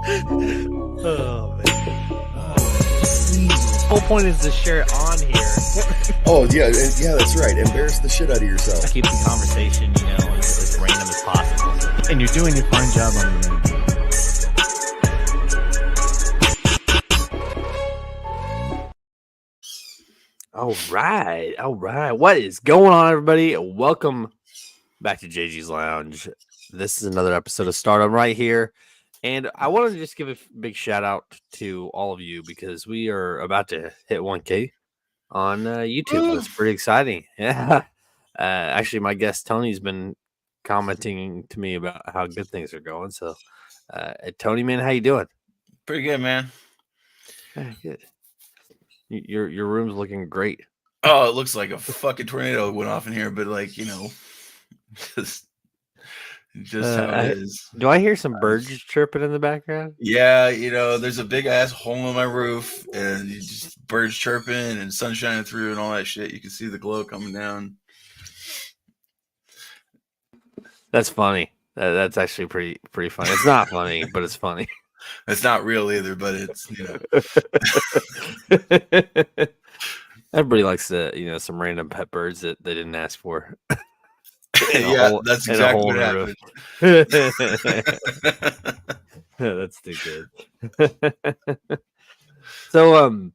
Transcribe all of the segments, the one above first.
Oh man. The whole point is to share it on here. Oh yeah, that's right. Embarrass the shit out of yourself. Keep the conversation, as random as possible. And you're doing a fine job on your end. All right. What is going on, everybody? Welcome back to JG's Lounge. This is another episode of Stardom right here. And I wanted to just give a big shout out to all of you because we are about to hit 1K on YouTube. That's pretty exciting. Yeah. Actually, my guest Tony's been commenting to me about how good things are going. So, Tony, man, how you doing? Pretty good, man. Good. Your room's looking great. Oh, it looks like a fucking tornado went off in here, but just how it is. Do I hear some birds chirping in the background? Yeah, there's a big ass hole in my roof, and just birds chirping and sun shining through and all that shit. You can see the glow coming down. That's funny. That's actually pretty funny. It's not funny, but it's funny. It's not real either, but it's Everybody likes to some random pet birds that they didn't ask for. That's exactly what happened. That's too good. So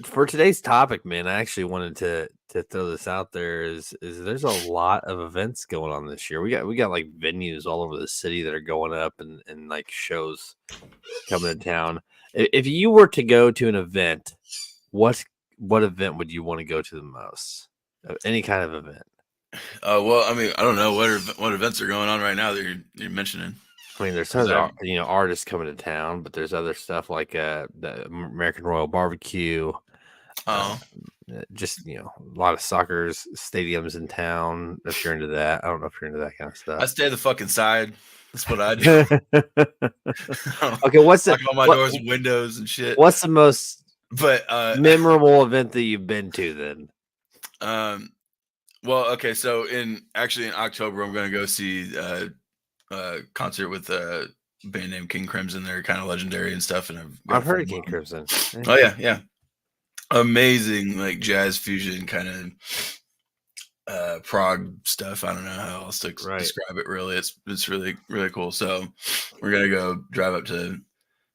for today's topic, man, I actually wanted to throw this out there is there's a lot of events going on this year. We got like venues all over the city that are going up and like shows coming to town. If you were to go to an event, what event would you want to go to the most? Any kind of event? Well, I mean, I don't know what events are going on right now that you're mentioning. I mean, there's other artists coming to town, but there's other stuff like the American Royal Barbecue. Just a lot of soccer stadiums in town. If you're into that, I don't know if you're into that kind of stuff. I stay the fucking side. That's what I do. Okay, what's all my doors and windows and shit? What's the most memorable event that you've been to then? Well, okay, so in October, I'm going to go see a concert with a band named King Crimson. They're kind of legendary and stuff, and I've heard of King Crimson. Oh yeah, amazing, like jazz fusion kind of prog stuff. I don't know how else to describe it. Really, it's really really cool. So we're gonna go drive up to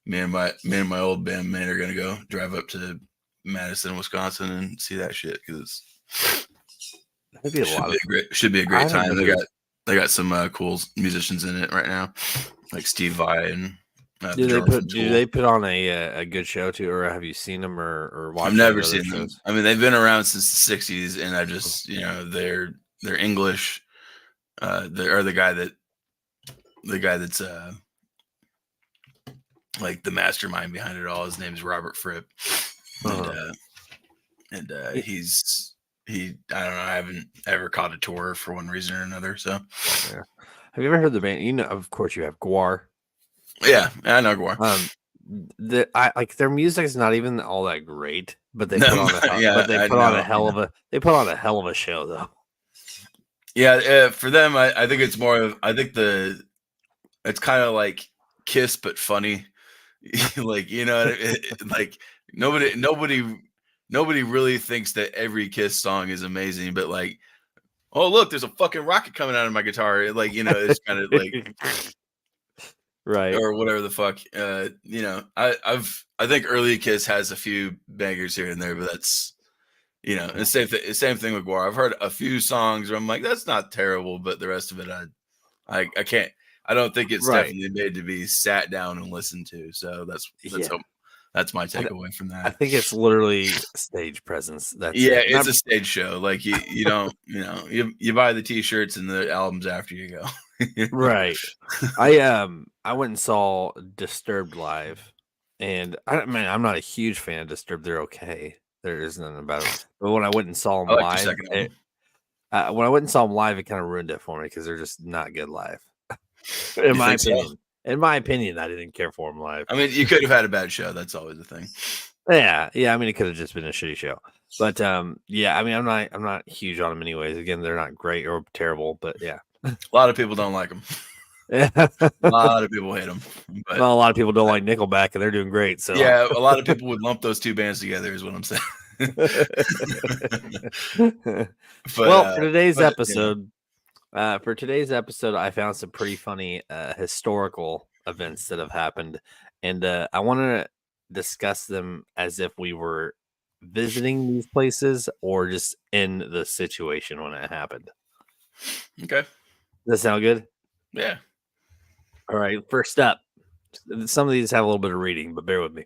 me and my old bandmate are gonna go drive up to Madison, Wisconsin, and see that shit because should be a great time. They got some cool musicians in it right now, like Steve Vai and. Do they put on a good show too, or have you seen them or watched? I've never seen them. I mean, they've been around since the '60s, and I just they're English. They're the guy that's like the mastermind behind it all. His name's Robert Fripp, and I don't know. I haven't ever caught a tour for one reason or another. So, yeah. Have you ever heard the band? Of course, you have Gwar. Yeah, I know Gwar. Their music is not even all that great, but they put on a hell of a show though. Yeah, for them, I think it's more of it's kind of like Kiss but funny, like like nobody really thinks that every Kiss song is amazing, but like, oh look, there's a fucking rocket coming out of my guitar, like it's kind of like. Right or whatever the fuck. I think early Kiss has a few bangers here and there, but that's the same thing with Gwar. I've heard a few songs where I'm like, that's not terrible, but the rest of it, I can't. I don't think it's definitely made to be sat down and listened to. So that's my takeaway from that. I think it's literally stage presence. It's a stage show. Like you don't you buy the t-shirts and the albums after you go. Right. I went and saw Disturbed live, and I'm not a huge fan of Disturbed. They're okay. There is nothing about it. But when I went and saw them live, it kind of ruined it for me because they're just not good live. In my opinion, I didn't care for them live. I mean, you could have had a bad show. That's always the thing. Yeah. I mean, it could have just been a shitty show. But I mean, I'm not huge on them anyways. Again, they're not great or terrible, but yeah. A lot of people don't like them. A lot of people hate them. But well, a lot of people don't like Nickelback, and they're doing great. So yeah, a lot of people would lump those two bands together, is what I'm saying. Well, for today's you know. episode, I found some pretty funny historical events that have happened, and I want to discuss them as if we were visiting these places or just in the situation when it happened. Okay. Does that sound good? Yeah. All right. First up, some of these have a little bit of reading, but bear with me.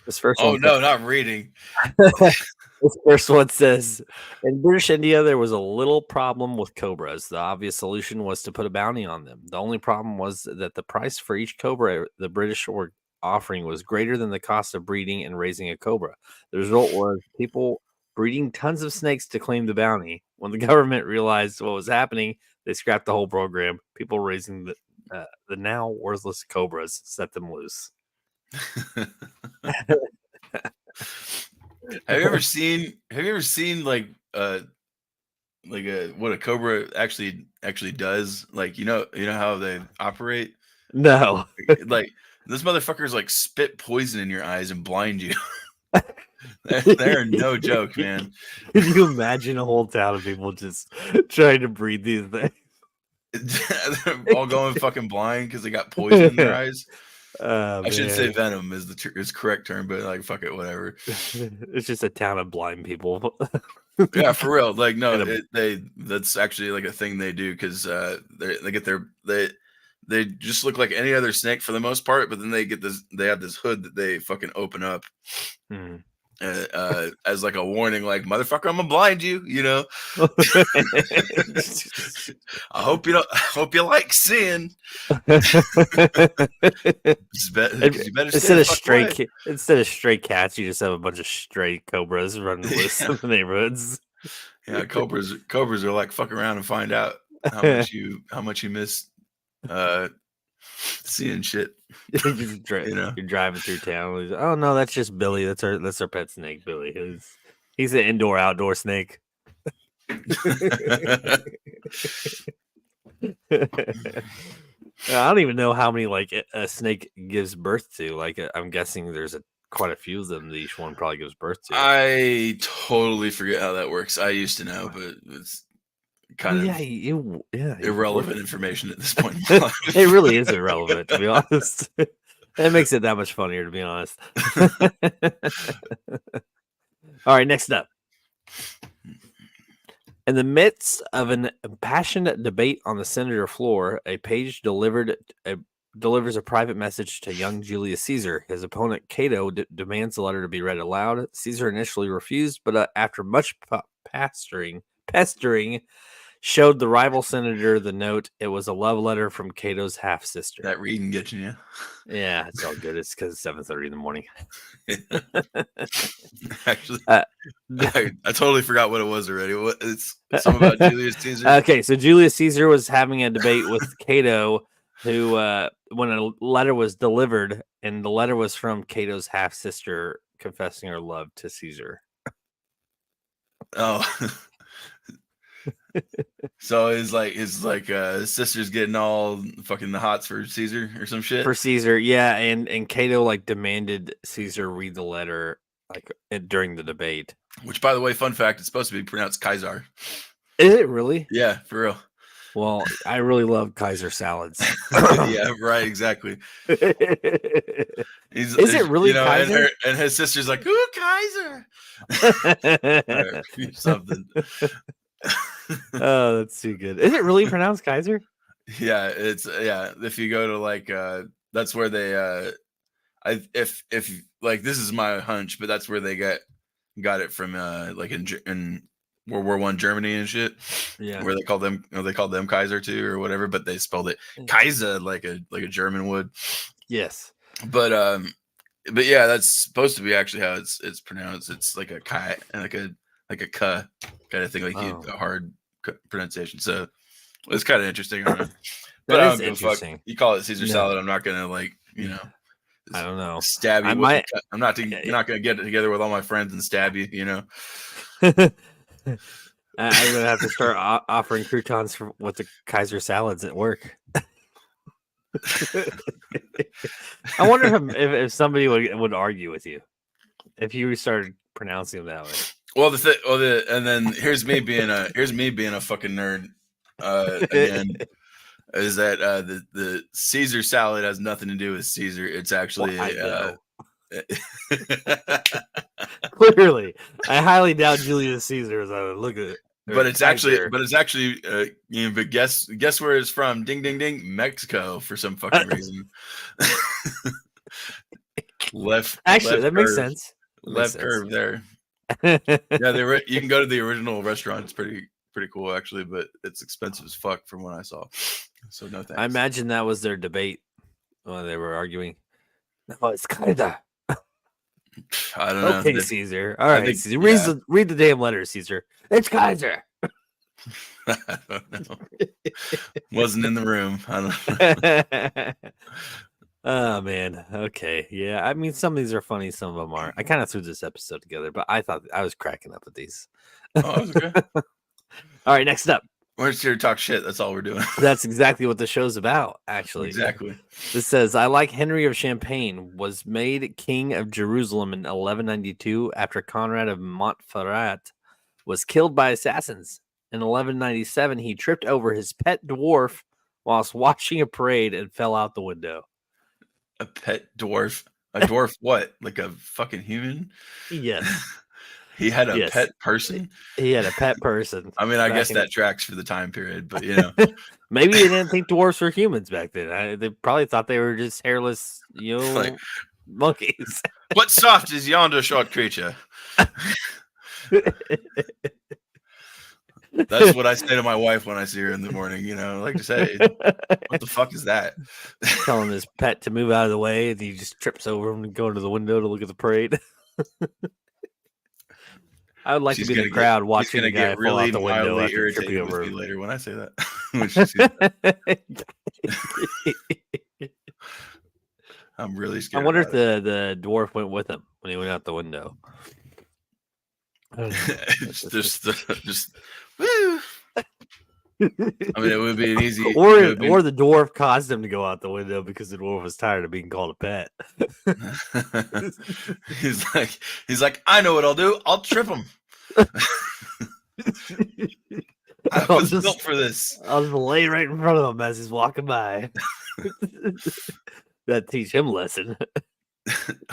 This first one. Oh no, not reading. This first one says, in British India, there was a little problem with cobras. The obvious solution was to put a bounty on them. The only problem was that the price for each cobra the British were offering was greater than the cost of breeding and raising a cobra. The result was people breeding tons of snakes to claim the bounty. When the government realized what was happening, they scrapped the whole program. People raising the now worthless cobras set them loose. Have you ever seen like what a cobra actually does? Like you know how they operate? No. Like this motherfucker's like spit poison in your eyes and blind you. They're no joke, man. Can you imagine a whole town of people just trying to breed these things? They're all going fucking blind because they got poison in their eyes. I should say venom is the correct term, but like fuck it, whatever. It's just a town of blind people. Yeah, for real. Like no, that's actually like a thing they do because they just look like any other snake for the most part, but then they have this hood that they fucking open up. As like a warning, like motherfucker, I'm gonna blind you. You know. I hope you like sin. Instead of stray cats, you just have a bunch of stray cobras running loose in the neighborhoods. Yeah, cobras are like fuck around and find out how much you miss seeing shit. You're driving through town. Oh no, that's just Billy. That's our pet snake, Billy. He's an indoor outdoor snake. I don't even know how many like a snake gives birth to. Like I'm guessing there's quite a few of them that each one probably gives birth to. I totally forget how that works. I used to know, but it's kind of irrelevant information at this point in my life. It really is irrelevant, to be honest. That makes it that much funnier, to be honest. All right, next up. In the midst of an impassioned debate on the senator floor, a page delivers a private message to young Julius Caesar. His opponent, Cato, demands the letter to be read aloud. Caesar initially refused, but after much pestering, showed the rival senator the note. It was a love letter from Cato's half sister. That reading getting you? Yeah, it's all good. It's because it's 7:30 in the morning. Actually, I totally forgot what it was already. It's something about Julius Caesar. Okay, so Julius Caesar was having a debate with Cato, who when a letter was delivered, and the letter was from Cato's half sister confessing her love to Caesar. Oh. So his sister's getting all fucking the hots for Caesar or some shit. For Caesar, yeah, and Cato like demanded Caesar read the letter like during the debate. Which, by the way, fun fact, it's supposed to be pronounced Kaiser. Is it really? Yeah, for real. Well, I really love Kaiser salads. Yeah, right, exactly. Is it really Kaiser? And his sister's like, "Ooh, Kaiser." Something. Oh, that's too good. Is it really pronounced Kaiser? Yeah, if you go to like that's where they if like this is my hunch, but that's where they got it from like in World War I Germany and shit. Yeah. Where they called them Kaiser too or whatever, but they spelled it Kaiser like a German would. Yes. But yeah, that's supposed to be actually how it's pronounced. It's like a kai and like a ka kind of thing, like a hard pronunciation. So it's kind of interesting. I don't know. But I don't give a fuck. You call it Caesar salad. I'm not gonna like, I don't know. Stab you. I'm not gonna get it together with all my friends and stab you. You know. I'm gonna have to start offering croutons with the Kaiser salads at work. I wonder if somebody would argue with you if you started pronouncing them that way. Well, and then here's me being a fucking nerd. Again, is that the Caesar salad has nothing to do with Caesar. It's actually clearly. I highly doubt Julius Caesar as I would look at it. But it's actually, but guess where it's from? Ding, ding, ding, Mexico for some fucking reason. That makes sense. Left curve there. Yeah, you can go to the original restaurant. It's pretty cool actually, but it's expensive as fuck from what I saw. So no thanks. I imagine that was their debate when they were arguing. No, it's kinda. I don't know. Okay, Caesar. All right, Caesar. Read the damn letter, Caesar. It's Kaiser. I don't know. Wasn't in the room. I don't know. Oh man. Okay. Yeah. I mean, some of these are funny, some of them aren't. I kind of threw this episode together, but I thought I was cracking up at these. Oh, that's okay. All right. Next up. We're just here to talk shit. That's all we're doing. That's exactly what the show's about, actually. Exactly. This says, I like Henry of Champagne was made king of Jerusalem in 1192 after Conrad of Montferrat was killed by assassins. In 1197, he tripped over his pet dwarf whilst watching a parade and fell out the window. A pet dwarf? A dwarf what? Like a fucking human? Yes. He had a pet person? He had a pet person. I mean, I guess that tracks for the time period, but you know. Maybe they didn't think dwarves were humans back then. They probably thought they were just hairless, monkeys. What soft is yonder short creature? That's what I say to my wife when I see her in the morning. I like to say, what the fuck is that? Telling his pet to move out of the way, and he just trips over him and going to the window to look at the parade. I would like to be in the crowd watching the guy fall out the window after tripping over him. Later when I say that. When she sees that. I'm really scared. I wonder if the dwarf went with him when he went out the window. just woo. I mean, it would be an easy, or the dwarf caused him to go out the window because the dwarf was tired of being called a pet. he's like, I know what I'll do. I'll trip him. I was built for this. I'll just lay right in front of him as he's walking by. That teach him a lesson.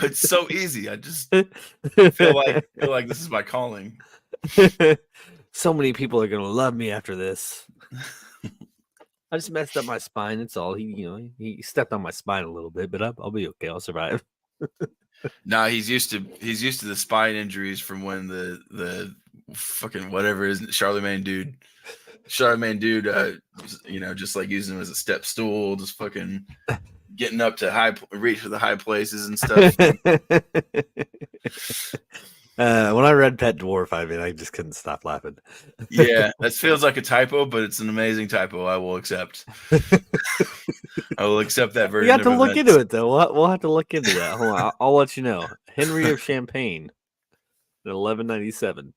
It's so easy. I just feel like this is my calling. So many people are gonna love me after this. I just messed up my spine. It's all. He stepped on my spine a little bit, but I'll be okay. I'll survive. Nah, he's used to the spine injuries from when the fucking whatever is Charlemagne dude, just like using him as a step stool, just fucking getting up to reach for the high places and stuff. When I read pet dwarf, I just couldn't stop laughing. Yeah, that feels like a typo, but it's an amazing typo. I will accept. I will accept that version. You have to look into it, though. We'll have to look into that. Hold on, I'll let you know. Henry of Champagne, in 1197.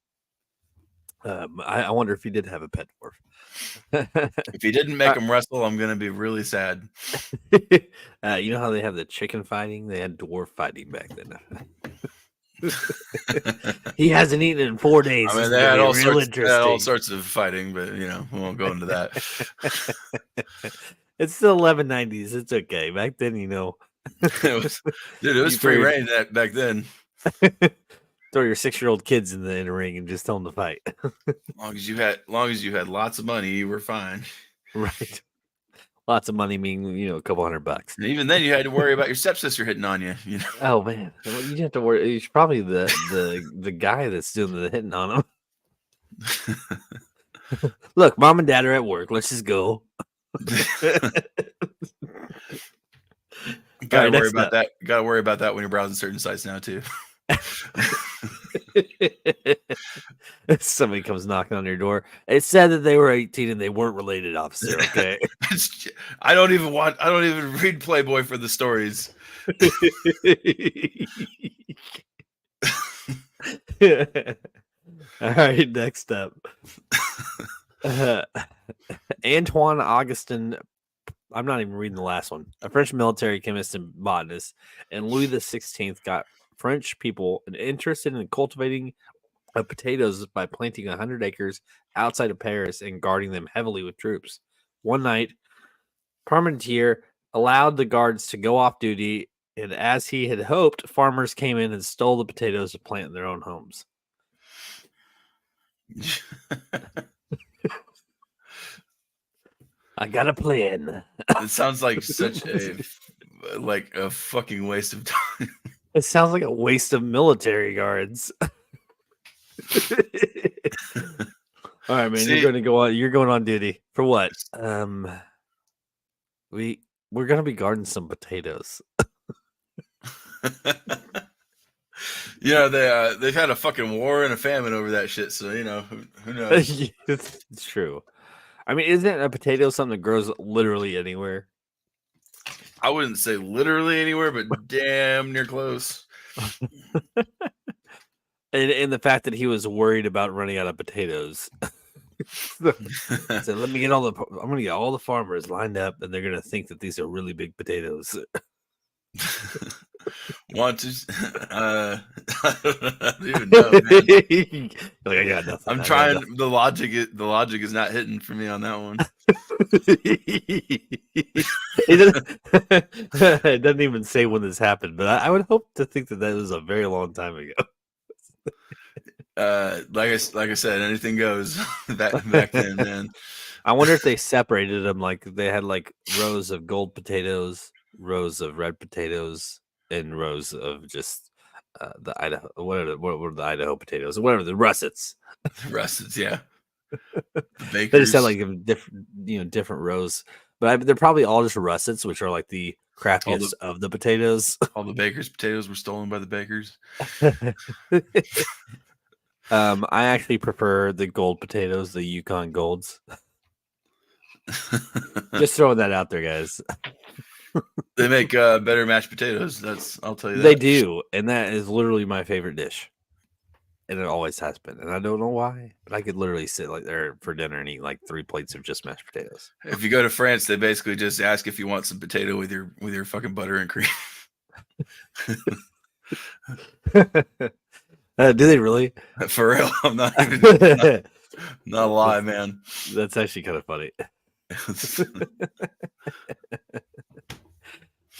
I wonder if he did have a pet dwarf. If he didn't make him wrestle, I'm gonna be really sad. You know how they have the chicken fighting? They had dwarf fighting back then. He hasn't eaten in 4 days. I mean, they had all sorts of fighting, but we won't go into that. It's still 1190s. It's okay. Back then, it was free reign back then. Throw your 6-year-old kids in the ring and just tell them to fight. As long as you had lots of money, you were fine. Right. Lots of money meaning, a couple $100. And even then, you had to worry about your stepsister hitting on you. Oh man, you have to worry. It's probably the guy that's doing the hitting on him. Look, mom and dad are at work. Let's just go. Gotta worry about that. Gotta worry about that when you're browsing certain sites now too. Somebody comes knocking on your door. It said that they were 18 and they weren't related, officer. Okay. I don't even read Playboy for the stories. All right, next up. Antoine Augustin I'm not even reading the last one. A French military chemist and botanist, and Louis XVI got French people interested in cultivating potatoes by planting 100 acres outside of Paris and guarding them heavily with troops. One night, Parmentier allowed the guards to go off duty, and as he had hoped, farmers came in and stole the potatoes to plant in their own homes. I got a plan. It sounds like such a fucking waste of time. It sounds like a waste of military guards. All right, man. See, you're going to go on. You're going on duty for what? We're going to be guarding some potatoes. They've had a fucking war and a famine over that shit. So who knows? It's true. I mean, isn't a potato something that grows literally anywhere? I wouldn't say literally anywhere, but damn near close. And the fact that he was worried about running out of potatoes. So let me get I'm going to get all the farmers lined up, and they're going to think that these are really big potatoes. Want to? I don't even know, man. Like, I got nothing. I'm trying. The logic is not hitting for me on that one. It doesn't even say when this happened, but I would hope to think that was a very long time ago. Like I said, anything goes back then, man. I wonder if they separated them, like they had like rows of gold potatoes, rows of red potatoes, and rows of just the Idaho. What were the Idaho potatoes? Whatever, the russets. Russets, yeah. The They just had like different rows, but they're probably all just russets, which are like the crappiest of the potatoes. All the bakers' potatoes were stolen by the bakers. I actually prefer the gold potatoes, the Yukon Golds. Just throwing that out there, guys. They make better mashed potatoes. I'll tell you that. They do, and that is literally my favorite dish. And it always has been. And I don't know why, but I could literally sit like there for dinner and eat like 3 plates of just mashed potatoes. If you go to France, they basically just ask if you want some potato with your fucking butter and cream. Do they really? For real? I'm not even not a lie, man. That's actually kind of funny.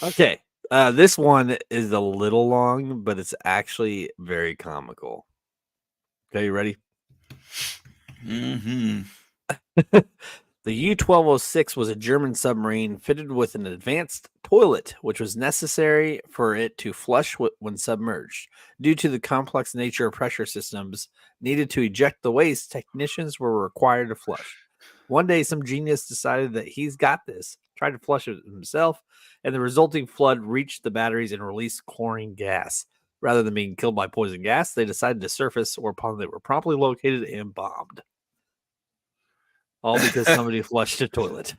Okay. This one is a little long, but it's actually very comical. Okay, you ready? Mm-hmm. The U-1206 was a German submarine fitted with an advanced toilet, which was necessary for it to flush when submerged. Due to the complex nature of pressure systems needed to eject the waste, technicians were required to flush. One day, some genius decided that he's got this, tried to flush it himself, and the resulting flood reached the batteries and released chlorine gas. Rather than being killed by poison gas, they decided to surface, whereupon they were promptly located and bombed. All because somebody flushed a toilet.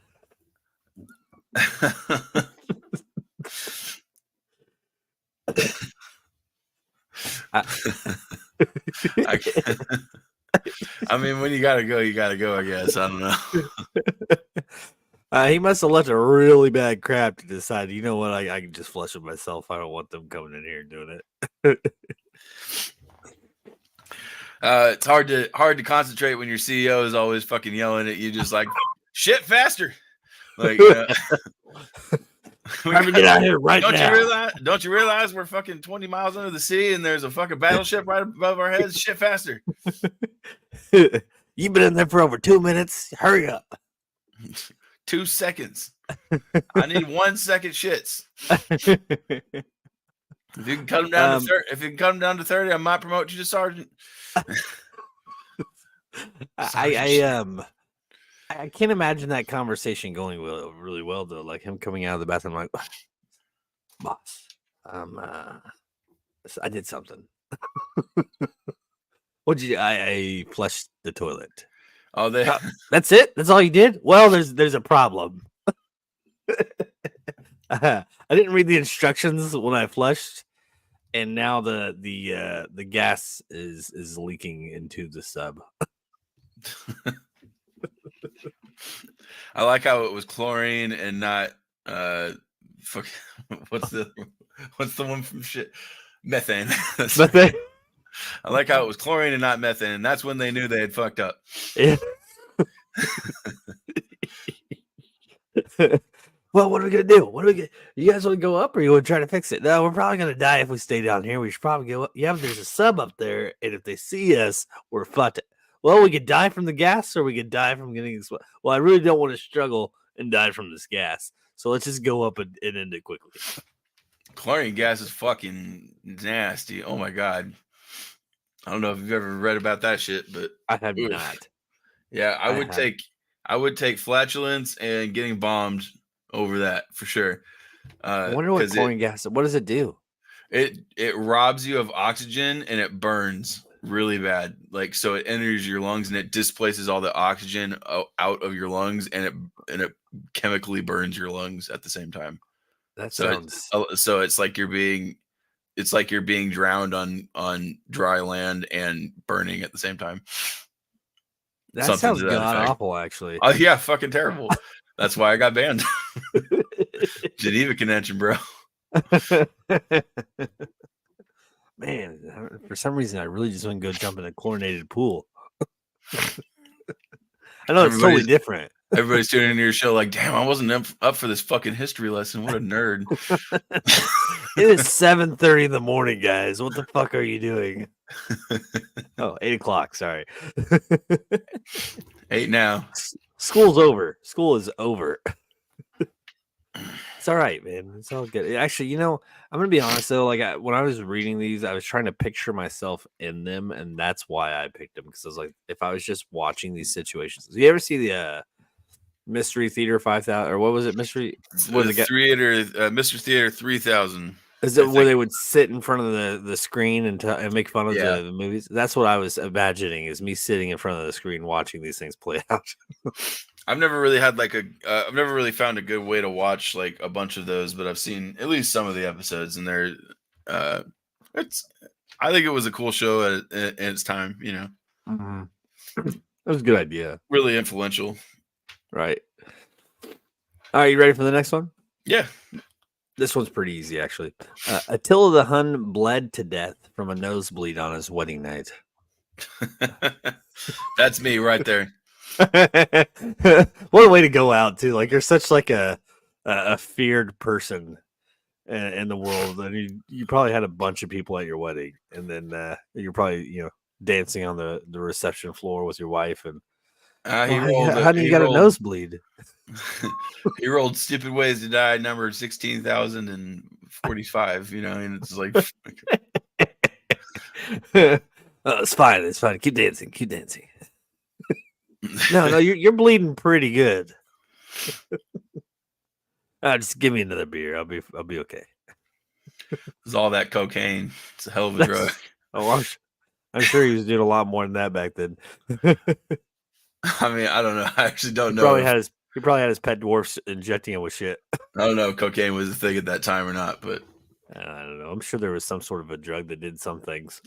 I mean, when you gotta go, I guess. I don't know. He must have left a really bad crap to decide, you know what, I can just flush it myself. I don't want them coming in here and doing it. It's hard to concentrate when your CEO is always fucking yelling at you, just like, shit faster. Like, Time to get out of here right now. Don't you realize we're fucking 20 miles under the sea and there's a fucking battleship right above our heads? Shit faster. You've been in there for over 2 minutes. Hurry up. 2 seconds. I need 1 second shits. If you can cut them down to 30, I might promote you to sergeant. I can't imagine that conversation going really well though. Like him coming out of the bathroom, like, boss, I did something. What'd you? I flushed the toilet. Oh, that's it. That's all you did. Well, there's a problem. I didn't read the instructions when I flushed, and now the gas is leaking into the sub. I like how it was chlorine and not fuck. What's the one from shit? Methane. That's But right. they, I like how it was chlorine and not methane, and that's when they knew they had fucked up. yeah. Well, what are we gonna do? What are we gonna? You guys want to go up, or you want to try to fix it? No, we're probably gonna die if we stay down here. We should probably go up. Yeah, but there's a sub up there, and if they see us, we're fucked. Well, we could die from the gas, or we could die from getting. Well, I really don't want to struggle and die from this gas, so let's just go up and end it quickly. Chlorine gas is fucking nasty. Oh my god. I don't know if you've ever read about that shit, but I have oof. not. Yeah, I would have. take flatulence and getting bombed over that for sure. I wonder what chlorine gas. What does it do? It robs you of oxygen and it burns really bad. Like, so it enters your lungs and it displaces all the oxygen out of your lungs, and it chemically burns your lungs at the same time. That So sounds. so it's like you're being drowned on dry land and burning at the same time. That Something sounds to that god effect. awful, actually. Oh yeah, fucking terrible. That's why I got banned. Geneva Convention, bro. Man, for some reason, I really just want to go jump in a chlorinated pool. I know it's totally different. Everybody's tuning into your show like, damn, I wasn't up for this fucking history lesson. What a nerd. It is 7:30 in the morning, guys. What the fuck are you doing? Oh, 8 o'clock. Sorry. 8 now. School's over. School is over. It's all right, man. It's all good. Actually, I'm gonna be honest though. Like when I was reading these, I was trying to picture myself in them, and that's why I picked them. Because I was like, if I was just watching these situations, do you ever see the Mystery Theater 5000, or what was it? Mystery Mr. Theater 3000. Is it where they would sit in front of the screen and make fun of the movies? That's what I was imagining, is me sitting in front of the screen watching these things play out. I've never really had I've never really found a good way to watch like a bunch of those, but I've seen at least some of the episodes, and they're I think it was a cool show at its time, Mm-hmm. That was a good idea. Really influential. Right. All right, you ready for the next one? Yeah. This one's pretty easy, actually. Attila the Hun bled to death from a nosebleed on his wedding night. That's me right there. What a way to go out, too. Like, you're such like a feared person in the world, and you probably had a bunch of people at your wedding, and then you're probably dancing on the reception floor with your wife, and how do you got a nosebleed? He rolled Stupid Ways to Die number 16,045, and it's like it's fine, keep dancing. No, you're bleeding pretty good. Just give me another beer. I'll be okay. It's all that cocaine. It's a hell of a drug. Oh, I'm sure he was doing a lot more than that back then. I mean, I don't know. I actually don't know. He probably had his pet dwarfs injecting him with shit. I don't know if cocaine was a thing at that time or not, but I don't know. I'm sure there was some sort of a drug that did some things.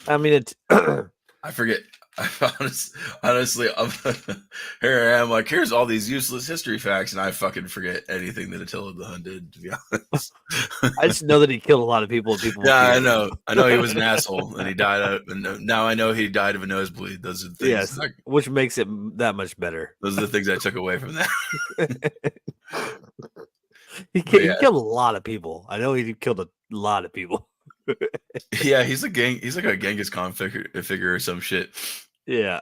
I mean, I forget. Honestly, here I am. Like, here's all these useless history facts, and I fucking forget anything that Attila the Hun did. To be honest, I just know that he killed a lot of people. Yeah, I know. I know he was an asshole, and he died. Now I know he died of a nosebleed. Those are the things. Yes, which makes it that much better. Those are the things I took away from that. He killed a lot of people. I know he killed a lot of people. Yeah, he's like a Genghis Khan figure or some shit. Yeah.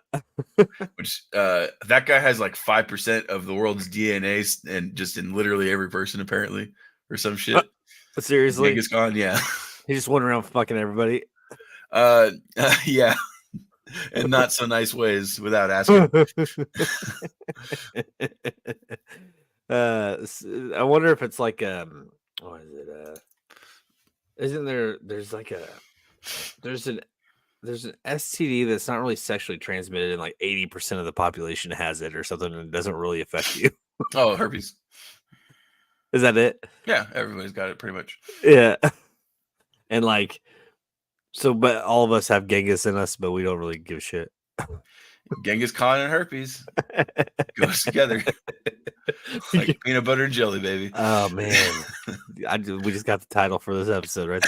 Which that guy has like 5% of the world's DNA, and just in literally every person apparently, or some shit. Seriously, Genghis Khan, yeah. He just went around fucking everybody. Yeah, in not so nice ways without asking. I wonder if it's like what is it? Isn't there? There's an STD that's not really sexually transmitted, and like 80% of the population has it or something, and it doesn't really affect you. Oh, herpes. Is that it? Yeah, everybody's got it pretty much. Yeah. And like, but all of us have Genghis in us, but we don't really give a shit. Genghis Khan and herpes goes together like peanut butter and jelly, baby. Oh man, we just got the title for this episode right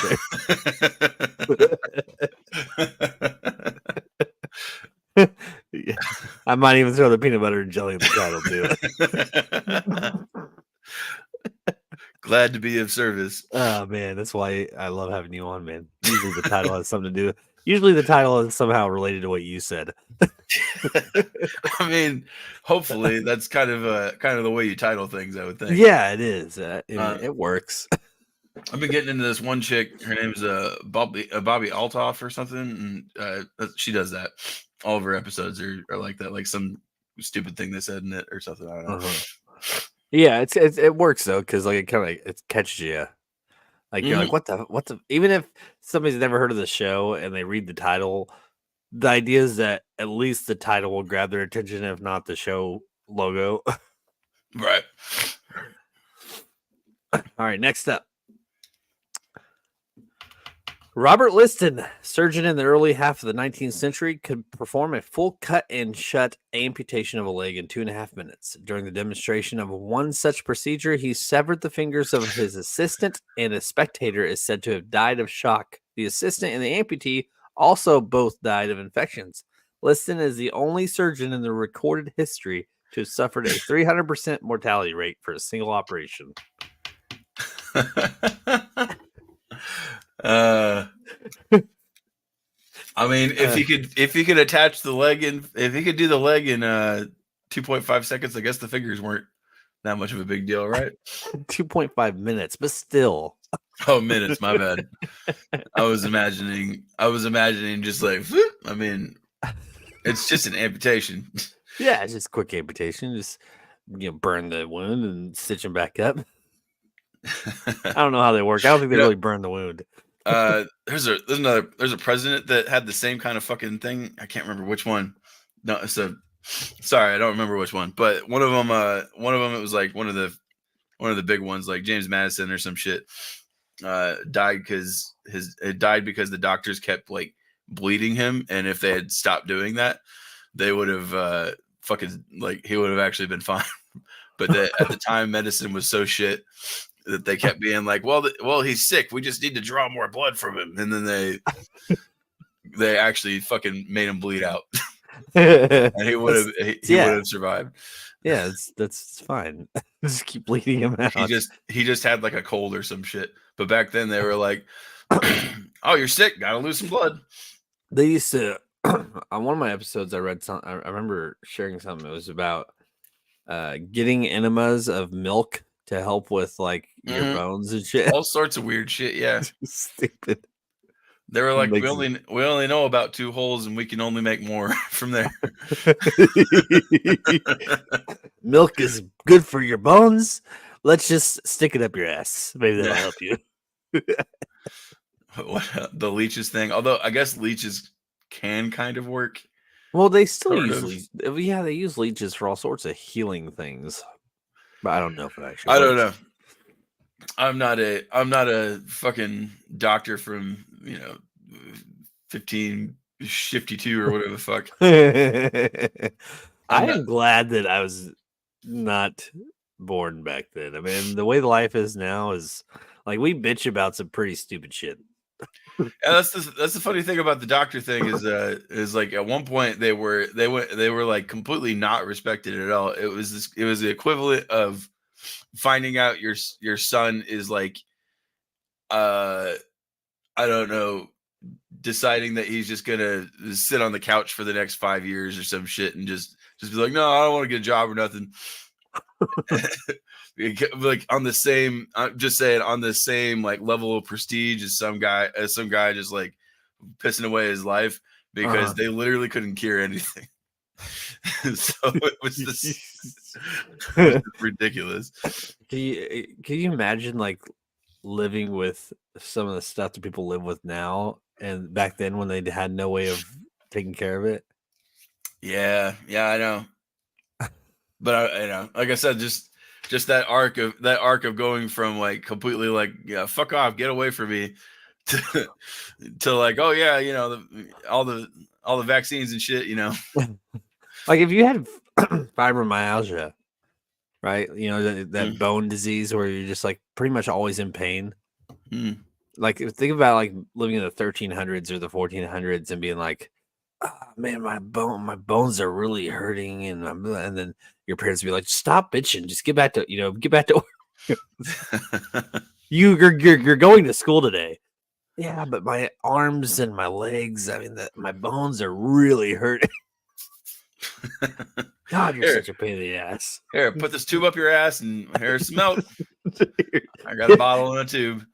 there. Yeah. I might even throw the peanut butter and jelly in the title too. Glad to be of service. Oh man, that's why I love having you on, man. Usually the title has something to do. Usually the title is somehow related to what you said. I mean, hopefully that's kind of the way you title things, I would think. Yeah, it is. It works. I've been getting into this one chick. Her name is Bobby Altoff or something, and she does that. All of her episodes are like that, like some stupid thing they said in it or something. I don't know. Yeah, it works though, because like it catches you. Like you're like, what the? Even if somebody's never heard of the show and they read the title, the idea is that at least the title will grab their attention, if not the show logo. Right. All right, next up. Robert Liston, surgeon in the early half of the 19th century, could perform a full cut and shut amputation of a leg in 2.5 minutes. During the demonstration of one such procedure, he severed the fingers of his assistant, and a spectator is said to have died of shock. The assistant and the amputee also both died of infections. Liston is the only surgeon in the recorded history to have suffered a 300% mortality rate for a single operation. I mean, if he could attach the leg in, if he could do the leg in 2.5 seconds, I guess the fingers weren't that much of a big deal, right? 2.5 minutes, but still. Oh, minutes, my bad. I was imagining just like, I mean, it's just an amputation. Yeah, it's just quick amputation. Just burn the wound and stitch him back up. I don't know how they work. I don't think they really burn the wound. There's a president that had the same kind of fucking thing. I can't remember which one. No, sorry, I don't remember which one. But one of them, it was like one of the big ones, like James Madison or some shit. Died because the doctors kept like bleeding him, and if they had stopped doing that, they would have he would have actually been fine. But at the time, medicine was so shit that they kept being like, well, he's sick. We just need to draw more blood from him, and then they actually fucking made him bleed out, and he would have survived. Yeah, that's fine. Just keep bleeding him out. He just had like a cold or some shit. But back then they were like, "Oh, you're sick. Gotta lose some blood." They used to on one of my episodes. I read something. I remember sharing something. It was about getting enemas of milk to help with like your bones and shit. All sorts of weird shit. Yeah, stupid. They were like, we only know about 2 holes, and we can only make more from there. Milk is good for your bones. Let's just stick it up your ass. Maybe that'll help you. The leeches thing, although I guess leeches can kind of work. Well, they still they use leeches for all sorts of healing things, but I don't know if it actually works. I don't know. I'm not a fucking doctor from 1552 or whatever the fuck. I am glad that I was not born back then. I mean, the way the life is now is like we bitch about some pretty stupid shit. Yeah, that's the funny thing about the doctor thing is like at one point they were like completely not respected at all. It was the equivalent of finding out your son is like I don't know, deciding that he's just gonna sit on the couch for the next 5 years or some shit and just be like, no, I don't want to get a job or nothing. Like on the same, I'm just saying, on the same like level of prestige as some guy just like pissing away his life because they literally couldn't cure anything. So it was this ridiculous. Can you imagine like living with some of the stuff that people live with now and back then when they had no way of taking care of it? Yeah, I know. But I like I said, just that arc of going from like completely like, yeah, fuck off, get away from me, to like, oh yeah, all the vaccines and shit, Like if you had fibromyalgia, right? You know that bone disease where you're just like pretty much always in pain. Like think about like living in the 1300s or the 1400s and being like, oh, man, my bones are really hurting, and then your parents would be like, stop bitching, just get back to work. You're going to school today. Yeah, but my arms and my legs, I mean, my bones are really hurting. God, you're such a pain in the ass. Here, put this tube up your ass and here's some milk. I got a bottle and a tube.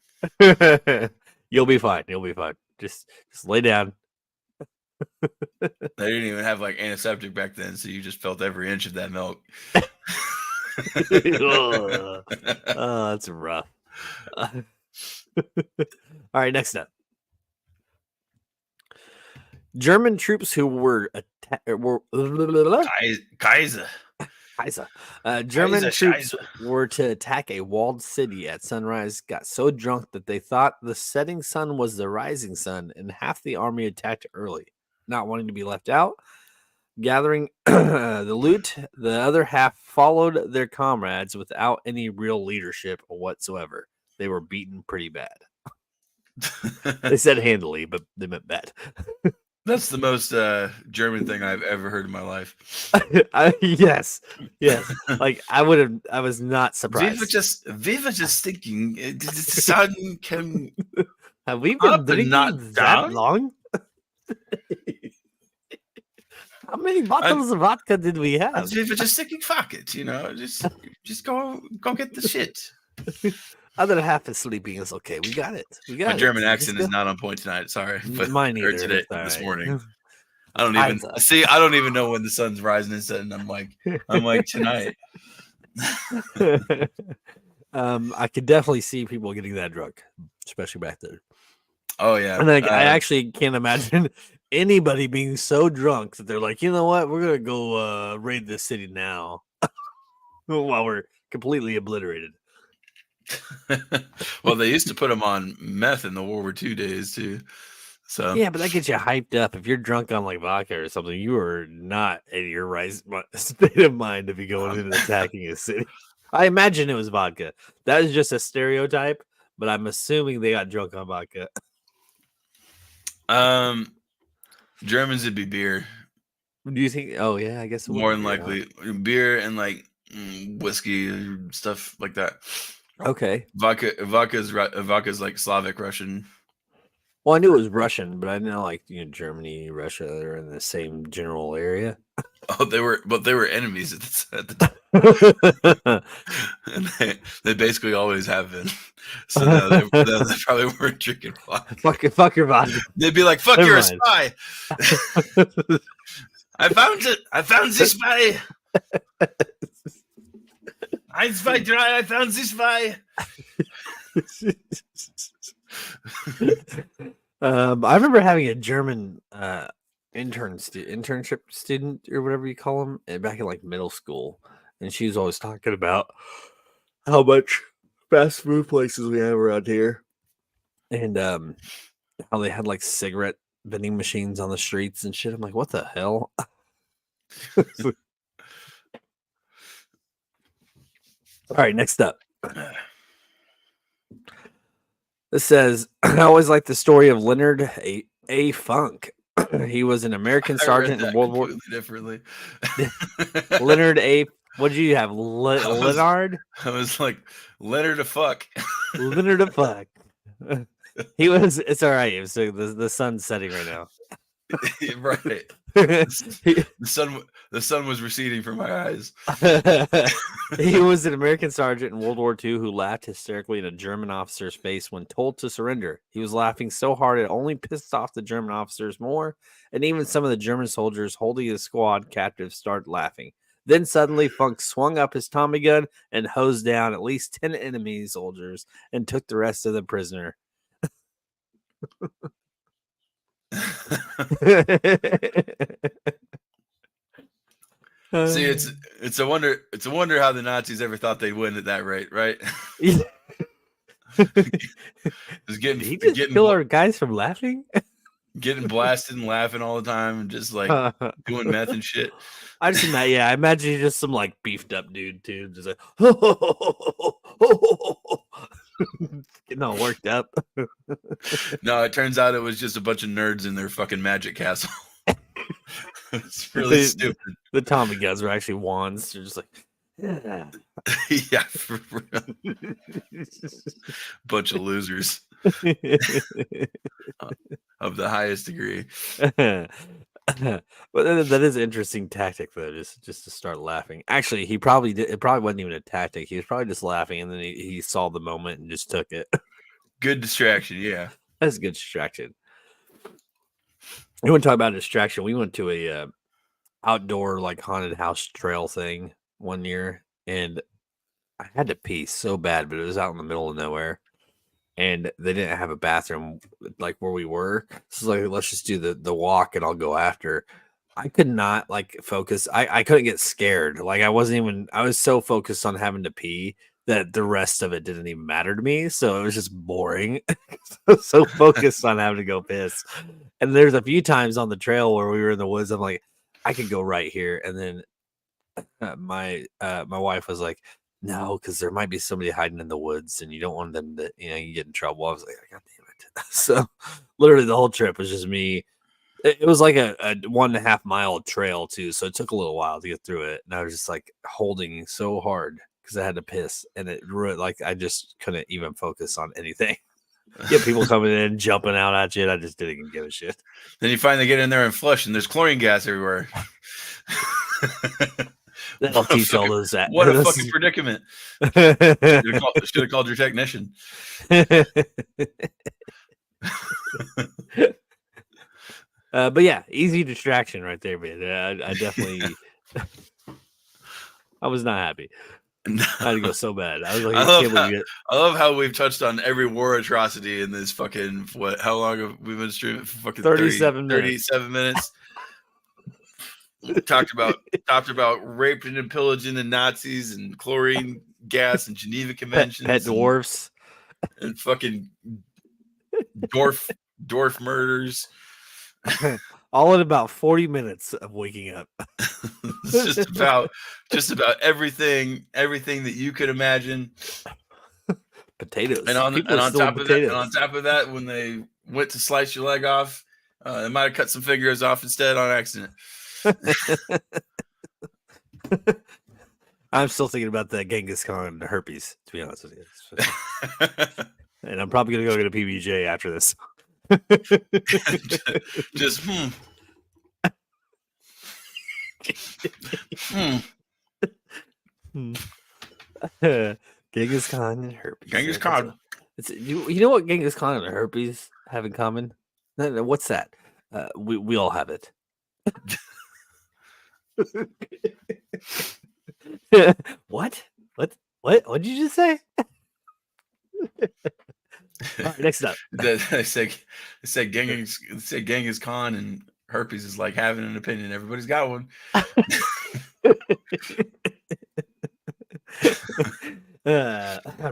You'll be fine. You'll be fine. Just lay down. They didn't even have like antiseptic back then, so you just felt every inch of that milk. Oh, that's rough. All right, next up. German troops who were Kaiser. German troops were to attack a walled city at sunrise, got so drunk that they thought the setting sun was the rising sun, and half the army attacked early, not wanting to be left out. Gathering the loot, the other half followed their comrades without any real leadership whatsoever. They were beaten pretty bad. They said handily, but they meant bad. That's the most German thing I've ever heard in my life. Yes. Like I was not surprised. We were just thinking the sun can. Have we been drinking that down? long? How many bottles of vodka did we have? We were just thinking, fuck it, just go get the shit. Other half is sleeping. It's okay. We got it. My German accent is not on point tonight. Sorry, but mine either. Today, this morning. I don't even know when the sun's rising and setting. I'm like tonight. I could definitely see people getting that drunk, especially back there. Oh yeah, and I actually can't imagine anybody being so drunk that they're like, you know what, we're gonna go raid this city now, while we're completely obliterated. Well, they used to put them on meth in the World War II days too. So yeah, but that gets you hyped up. If you're drunk on like vodka or something, you are not in your right state of mind to be going in and attacking a city. I imagine it was vodka. That is just a stereotype, but I'm assuming they got drunk on vodka. Germans would be beer. Do you think? Oh yeah, I guess more than likely beer and like whiskey and stuff like that. Okay. Vodka is like Slavic Russian. Well, I knew it was Russian, but I didn't know like Germany, Russia, they're in the same general area. Oh, they were enemies at the time. And they basically always have been. So no, they probably weren't drinking vodka. Fuck your vodka. They'd be like, "Fuck, you're a spy." I found this spy. I found this spy. I remember having a German internship student or whatever you call them back in like middle school, and she was always talking about how much fast food places we have around here, and how they had like cigarette vending machines on the streets and shit. I'm like, what the hell? All right, next up. This says, I always like the story of Leonard A. Funk. He was an American sergeant in World War. Differently. Leonard A. What did you have? Leonard? I was like, Leonard a fuck. Leonard a fuck. He was. It's all right. So the sun's setting right now. Right. The sun was receding from my eyes. He was an American sergeant in World War II who laughed hysterically in a German officer's face when told to surrender. He was laughing so hard it only pissed off the German officers more, and even some of the German soldiers holding his squad captive started laughing. Then suddenly Funk swung up his Tommy gun and hosed down at least 10 enemy soldiers and took the rest of the prisoner. See, it's a wonder how the Nazis ever thought they'd win at that rate, right? Did he just kill our guys from laughing? getting blasted and laughing all the time, and just like doing meth and shit. I just imagine, I imagine you're just some like beefed up dude too, just like getting all worked up. No, it turns out it was just a bunch of nerds in their fucking magic castle. It's really stupid. The Tommy guns were actually wands. They're just like, yeah, Yeah, for real. Bunch of losers of the highest degree. But that is an interesting tactic though, just to start laughing. Actually, he probably did. It probably wasn't even a tactic. He was probably just laughing, and then he saw the moment and just took it. Good distraction, yeah. That's a good distraction. We want to talk about distraction. We went to a outdoor like haunted house trail thing one year, and I had to pee so bad, but it was out in the middle of nowhere. And they didn't have a bathroom like where we were. So like, let's just do the walk and I'll go after. I could not like focus. I couldn't get scared. Like I was so focused on having to pee that the rest of it didn't even matter to me. So it was just boring. So focused on having to go piss. And there's a few times on the trail where we were in the woods. I'm like, I could go right here. And then my wife was like, no, because there might be somebody hiding in the woods and you don't want them to, you get in trouble. I was like, God damn it. So literally the whole trip was just me. It was like a 1.5 mile trail too. So it took a little while to get through it. And I was just like holding so hard because I had to piss. And it like I just couldn't even focus on anything. Get people coming in, jumping out at you. And I just didn't even give a shit. Then you finally get in there and flush, and there's chlorine gas everywhere. That'll teach all those that. What a fucking predicament. Should have called your technician. But yeah, easy distraction right there, man. I definitely I was not happy. I had to go so bad. I was like, I love how we've touched on every war atrocity in this fucking how long have we been streaming for? Fucking 37 minutes. talked about raping and pillaging the Nazis and chlorine gas and Geneva Conventions, pet dwarfs, and fucking dwarf murders. All in about 40 minutes of waking up. It's just about everything that you could imagine. Potatoes. And on top of that, when they went to slice your leg off, they might have cut some fingers off instead on accident. I'm still thinking about that Genghis Khan herpes, to be honest with you. And I'm probably gonna go get a PBJ after this. Just Genghis Khan and herpes. Genghis Khan. You know what Genghis Khan and herpes have in common? No, what's that? We all have it. What did you just say? All right, next up. I said Genghis Khan and herpes is like having an opinion. Everybody's got one.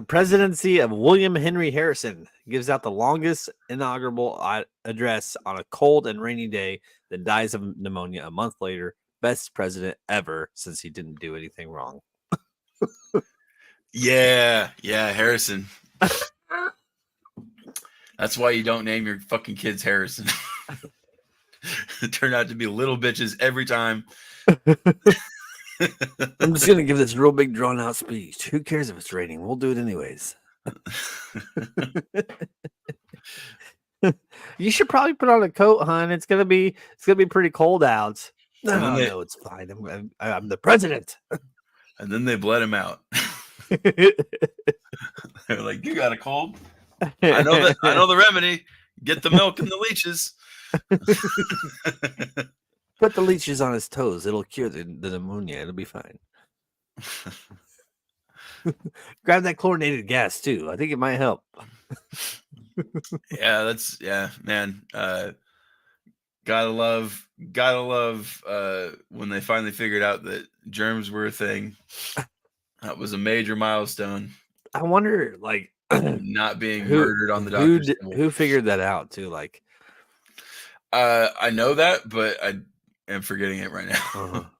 Presidency of William Henry Harrison gives out the longest inaugural address on a cold and rainy day, then dies of pneumonia a month later. Best president ever, since he didn't do anything wrong. Yeah, Harrison. That's why you don't name your fucking kids Harrison. It turned out to be little bitches every time. I'm just gonna give this real big drawn out speech. Who cares if it's raining? We'll do it anyways. You should probably put on a coat, hon. It's gonna be pretty cold out. No, it's fine. I'm the president. And then they bled him out. They're like, "You got a cold? I know the remedy. Get the milk and the leeches." Put the leeches on his toes. It'll cure the pneumonia. It'll be fine. Grab that chlorinated gas too. I think it might help. Yeah, man. Gotta love when they finally figured out that germs were a thing. That was a major milestone. I wonder, like, not being murdered on the doctor's table. Who figured that out too? Like, I know that, but I am forgetting it right now.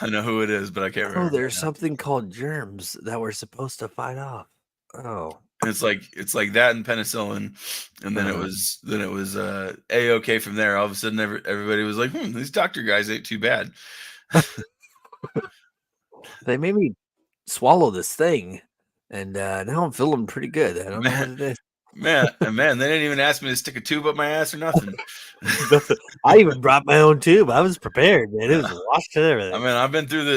I know who it is, but I can't remember. Oh, there's something called germs that we're supposed to fight off. Oh, And it's like that and penicillin, and then it was A-OK from there. All of a sudden, everybody was like, "These doctor guys ain't too bad." They made me swallow this thing, and now I'm feeling pretty good. I don't know what it is. Man, they didn't even ask me to stick a tube up my ass or nothing. I even brought my own tube. I was prepared, man. It was washed and everything. I mean,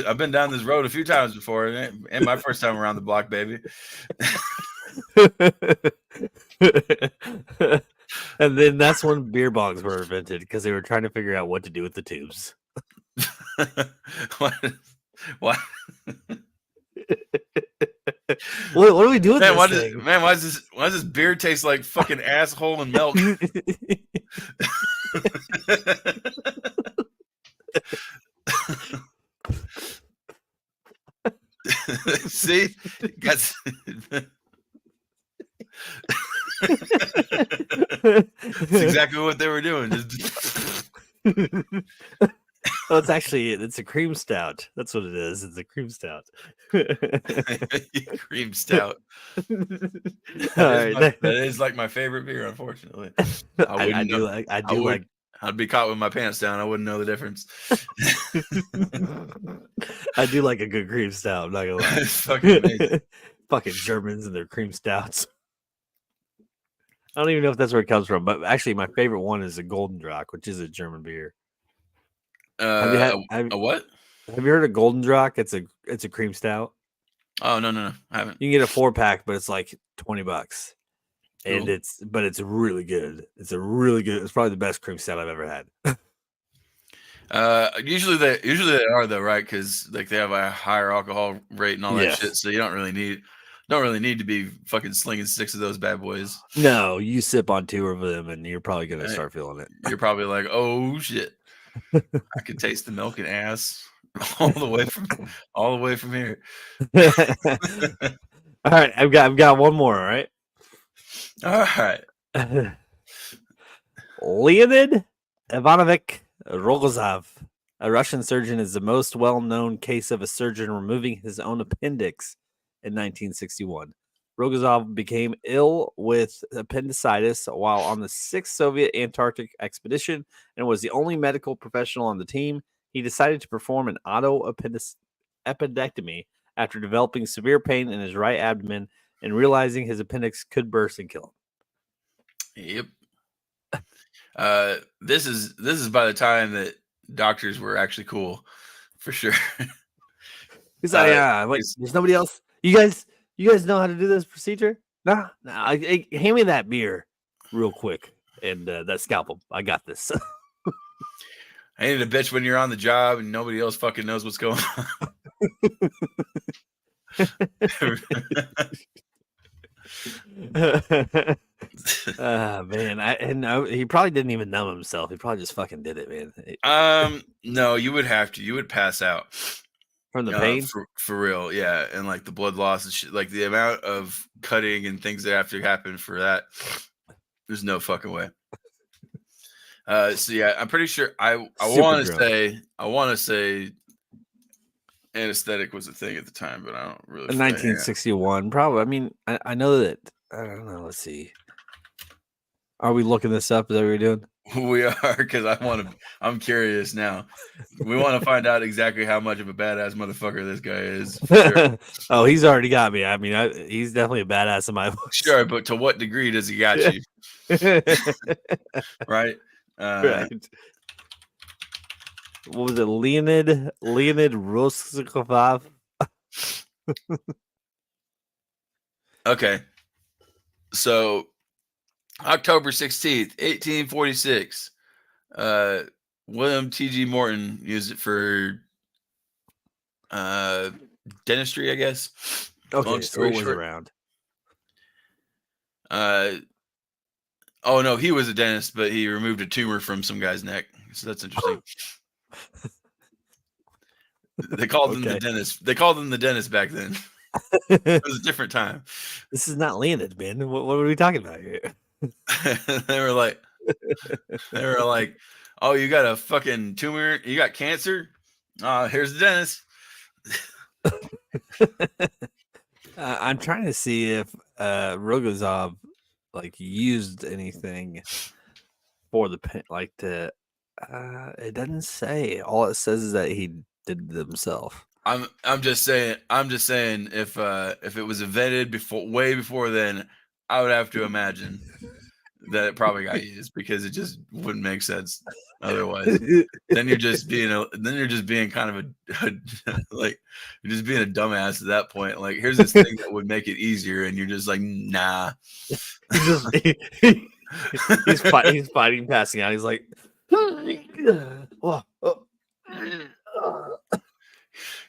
I've been down this road a few times before, and my first time around the block, baby. And then that's when beer bongs were invented because they were trying to figure out what to do with the tubes. What? What do we do with Man, this thing? Why does this beer taste like fucking asshole and milk? See? That's exactly what they were doing. Well, it's a cream stout. That's what it is. It's a cream stout. Cream stout. That is like my favorite beer, unfortunately. I'd be caught with my pants down. I wouldn't know the difference. I do like a good cream stout. I'm not gonna lie. It's fucking amazing. Fucking Germans and their cream stouts. I don't even know if that's where it comes from, but actually, my favorite one is a Golden Drache, which is a German beer. A what? Have you heard of Golden Drache? It's a cream stout. Oh no, I haven't. You can get a 4-pack, but it's like $20, and Cool. it's really good. It's probably the best cream stout I've ever had. Usually they are though, right? Because like they have a higher alcohol rate and all that shit, so you don't really need to be fucking slinging 6 of those bad boys. No, you sip on 2 of them, and you're probably gonna start feeling it. You're probably like, oh shit, I can taste the milk and ass all the way from here. All right, I've got one more. All right. Leonid Ivanovich Rogozov, a Russian surgeon, is the most well-known case of a surgeon removing his own appendix in 1961. Rogozov became ill with appendicitis while on the 6th Soviet Antarctic expedition and was the only medical professional on the team. He decided to perform an appendectomy after developing severe pain in his right abdomen and realizing his appendix could burst and kill him. Yep. This is by the time that doctors were actually cool, for sure. He's like, there's nobody else. You guys know how to do this procedure? Nah. Hand me that beer real quick and that scalpel. I got this. I ain't a bitch when you're on the job and nobody else fucking knows what's going on. Man, he probably didn't even numb himself. He probably just fucking did it, man. No, you would have to. You would pass out from the pain, for real. Yeah, and like the blood loss and shit, like the amount of cutting and things that have to happen for that. There's no fucking way. So yeah, I'm pretty sure. I want to say anesthetic was a thing at the time, but I don't really. In 1961, probably. I mean, I know that. I don't know. Let's see. Are we looking this up? Is that what we're doing? We are, because I'm curious now. We want to find out exactly how much of a badass motherfucker this guy is. Sure. Oh, he's already got me. I mean, he's definitely a badass in my book. Sure, but to what degree does he got you? Right. Right. What was it? Leonid Roskovov. Okay. So October 16th, 1846. William T.G. Morton used it for dentistry, I guess. Okay, so it was around. Oh no, he was a dentist, but he removed a tumor from some guy's neck. So that's interesting. They called him the dentist. They called him the dentist back then. It was a different time. This is not Leonid, man. What are we talking about here? They were like, They were like, "Oh, you got a fucking tumor? You got cancer? Here's the dentist." I'm trying to see if Rogozov like used anything for the pen, like the. It doesn't say. All it says is that he did it himself. I'm just saying if it was invented way before then, I would have to imagine that it probably got used because it just wouldn't make sense otherwise. Then you're just being kind of like you're just being a dumbass at that point. Like, here's this thing that would make it easier, and you're just like, nah. He's fighting, passing out. He's like,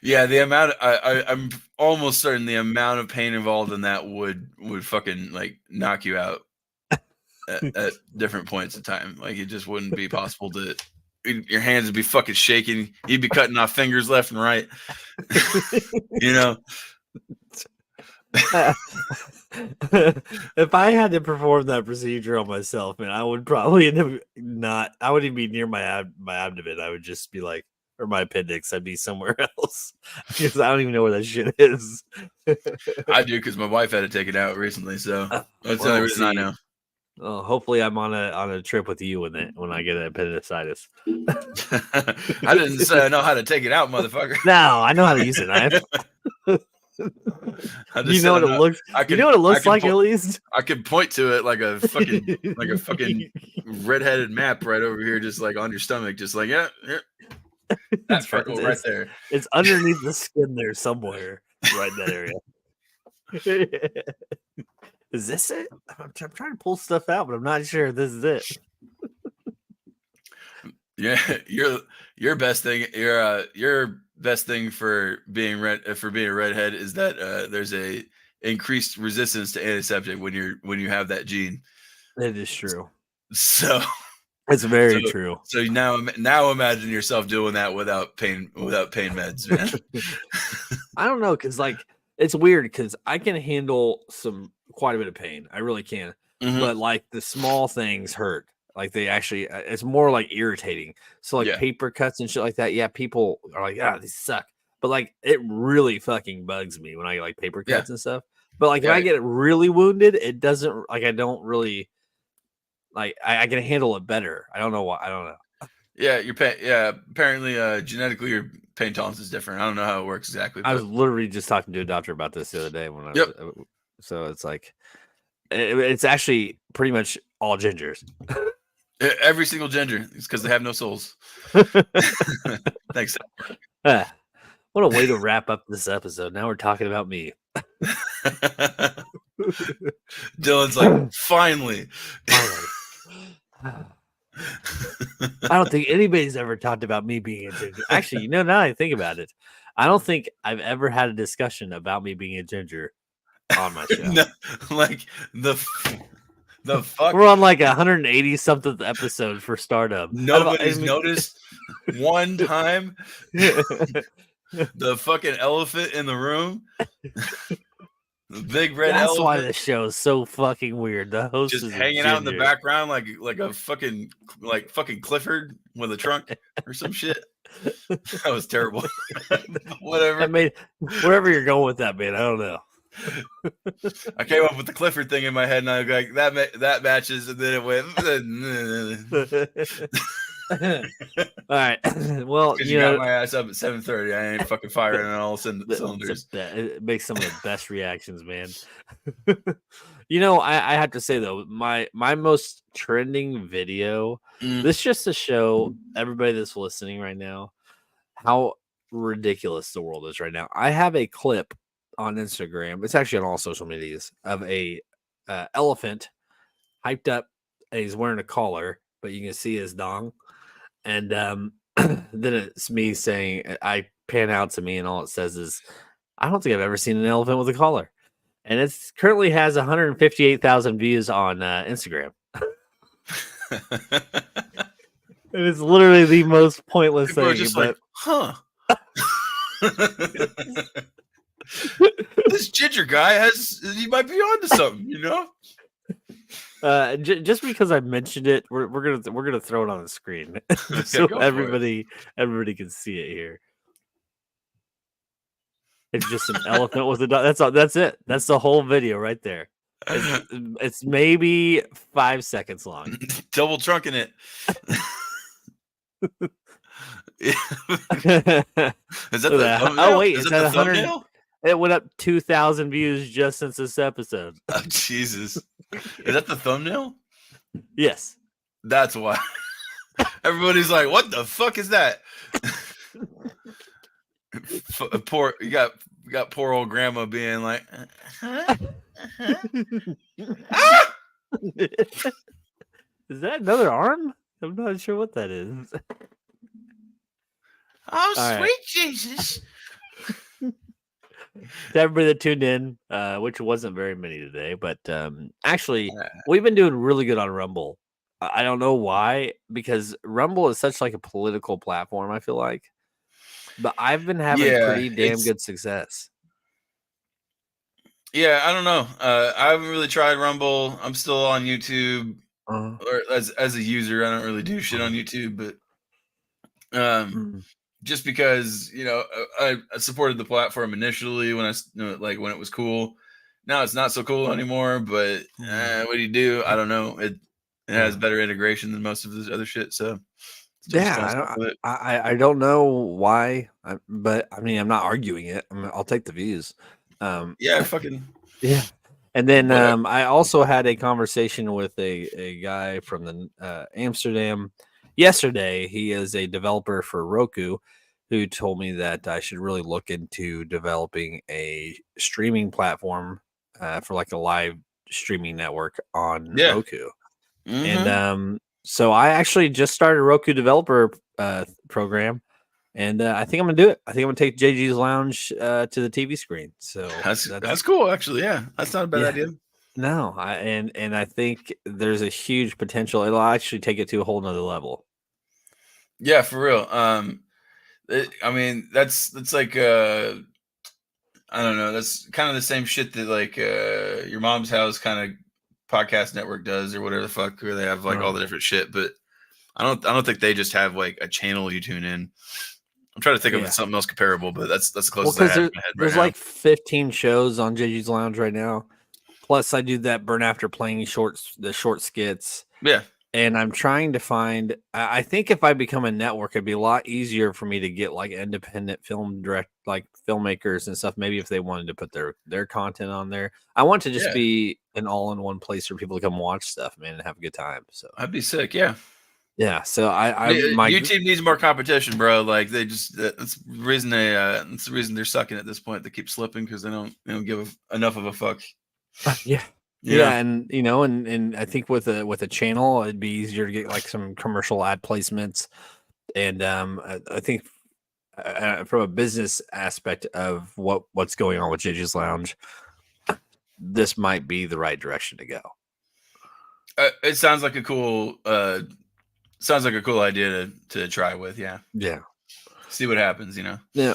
yeah, the amount I'm almost certain the amount of pain involved in that would fucking like knock you out at different points in time. Like, it just wouldn't be possible to. Your hands would be fucking shaking. You'd be cutting off fingers left and right. You know. If I had to perform that procedure on myself, man, I would probably end up not. I wouldn't be near my abdomen. I would just be like, or my appendix. I'd be somewhere else because I don't even know where that shit is. I do, because my wife had to take it out recently, so that's the only reason I know. Well, hopefully, I'm on a trip with you when I get appendicitis. I didn't say I know how to take it out, motherfucker. No, I know how to use a knife. You know what it looks. You know what it looks like, at least. I could point to it like a fucking redheaded map right over here, just like on your stomach, just like yeah. That freckle right there. It's underneath the skin there somewhere, right in that area. Is this it? I'm trying to pull stuff out, but I'm not sure if this is it. Yeah, your best thing. Your best thing for being a redhead is that there's a increased resistance to antiseptic when you have that gene. It is true. So it's very true. So now imagine yourself doing that without pain meds, man. I don't know, because like it's weird because I can handle quite a bit of pain. I really can. Mm-hmm. But like the small things hurt. Like they actually, it's more like irritating. So like paper cuts and shit like that. Yeah, people are like, these suck. But like it really fucking bugs me when I get like paper cuts and stuff. But like if I get really wounded, it doesn't, like I don't really, like I can handle it better. I don't know why. I don't know. Yeah, your pain. Yeah, apparently genetically your pain tolerance is different. I don't know how it works exactly. I was literally just talking to a doctor about this the other day when I was, so it's like it's actually pretty much all gingers. Every single ginger. It's because they have no souls. Thanks. What a way to wrap up this episode. Now we're talking about me. Dylan's like, finally. I don't think anybody's ever talked about me being a ginger. Actually, now that I think about it, I don't think I've ever had a discussion about me being a ginger on my show. No, like the fuck? We're on like 180 something episode for Stardom. Nobody's noticed one time the fucking elephant in the room. The big red elephant. That's why this show is so fucking weird. The host just is hanging out in the background like a fucking Clifford with a trunk or some shit. That was terrible. Whatever. I mean, wherever you're going with that, man, I don't know. I came up with the Clifford thing in my head, and I was like, that matches, and then it went. All right. Well, you got my ass up at 7:30. I ain't fucking firing on all cylinders. It makes some of the best reactions, man. I have to say though, my most trending video. This just to show everybody that's listening right now how ridiculous the world is right now. I have a clip on Instagram. It's actually on all social medias of a elephant hyped up, and he's wearing a collar, but you can see his dong. And then it's me saying, I pan out to me, and all it says is, I don't think I've ever seen an elephant with a collar. And it currently has 158,000 views on Instagram. And it's literally the most pointless People thing. are just like, huh. This ginger guy he might be onto something, you know? Just because I mentioned it, we're gonna throw it on the screen so Go for it. everybody can see it here. It's just an elephant with a dog. That's all. That's it. That's the whole video right there. It's maybe 5 seconds long. Double trunking it. Is that Look the at that. thumbnail? Oh wait, Is it's that at the 100. thumbnail? It went up 2,000 views just since this episode. Oh, Jesus. Is that the thumbnail? Yes. That's why. Everybody's like, what the fuck is that? Poor you got poor old grandma being like, Ah! Is that another arm? I'm not sure what that is. Oh, All sweet right. Jesus. To everybody that tuned in, which wasn't very many today, but actually, we've been doing really good on Rumble. I don't know why, because Rumble is such like a political platform, I feel like. But I've been having pretty damn good success. Yeah, I don't know. I haven't really tried Rumble. I'm still on YouTube. Or as a user, I don't really do shit on YouTube, but just because I supported the platform initially when when it was cool. Now it's not so cool anymore. But what do you do? I don't know. It has better integration than most of this other shit. So I don't know why, but I mean I'm not arguing it. I'll take the views. Yeah, fucking yeah. And then I also had a conversation with a guy from the Amsterdam yesterday. He is a developer for Roku, who told me that I should really look into developing a streaming platform for like a live streaming network on Roku. And so I actually just started a Roku developer program. And I think I'm gonna do it. I think I'm gonna take JG's Lounge to the TV screen. So that's cool, actually. Yeah, that's not a bad idea. No, and I think there's a huge potential. It'll actually take it to a whole nother level. Yeah, for real. I mean, that's like I don't know. That's kind of the same shit that like your mom's house kind of podcast network does, or whatever the fuck, where they have like all the different shit. But I don't think they just have like a channel you tune in. I'm trying to think of something else comparable, but that's the closest I have in my head there's like 15 shows on JG's Lounge right now. Plus, I do that burn after playing the short skits. Yeah. And I'm trying to find. I think if I become a network, it'd be a lot easier for me to get like independent filmmakers and stuff. Maybe if they wanted to put their content on there, I want to just be an all-in-one place for people to come watch stuff, man, and have a good time. So I'd be sick, yeah. Yeah, so my YouTube needs more competition, bro. Like that's the reason they're sucking at this point. They keep slipping because they don't give enough of a fuck. Yeah. Yeah, and and I think with a channel, it'd be easier to get like some commercial ad placements, and I think from a business aspect of what's going on with JJ's Lounge, this might be the right direction to go. It sounds like a cool idea to try with. Yeah. See what happens. Yeah.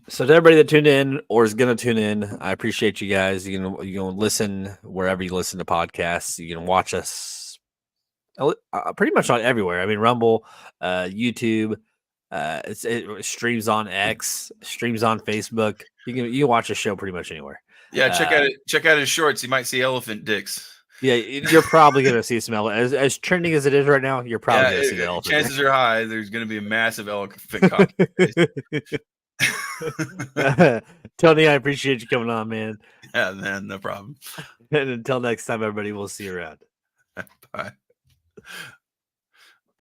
So to everybody that tuned in or is going to tune in, I appreciate you guys. You can listen wherever you listen to podcasts. You can watch us pretty much on everywhere. I mean, Rumble, YouTube, it streams on X, streams on Facebook. You can watch a show pretty much anywhere. Yeah, check out his shorts. You might see elephant dicks. Yeah, you're probably going to see some elephant. As trending as it is right now, you're probably going to see the elephant. Chances are high there's going to be a massive elephant cock. Tony, I appreciate you coming on, man. Yeah, man, no problem. And until next time, everybody, we'll see you around. Bye.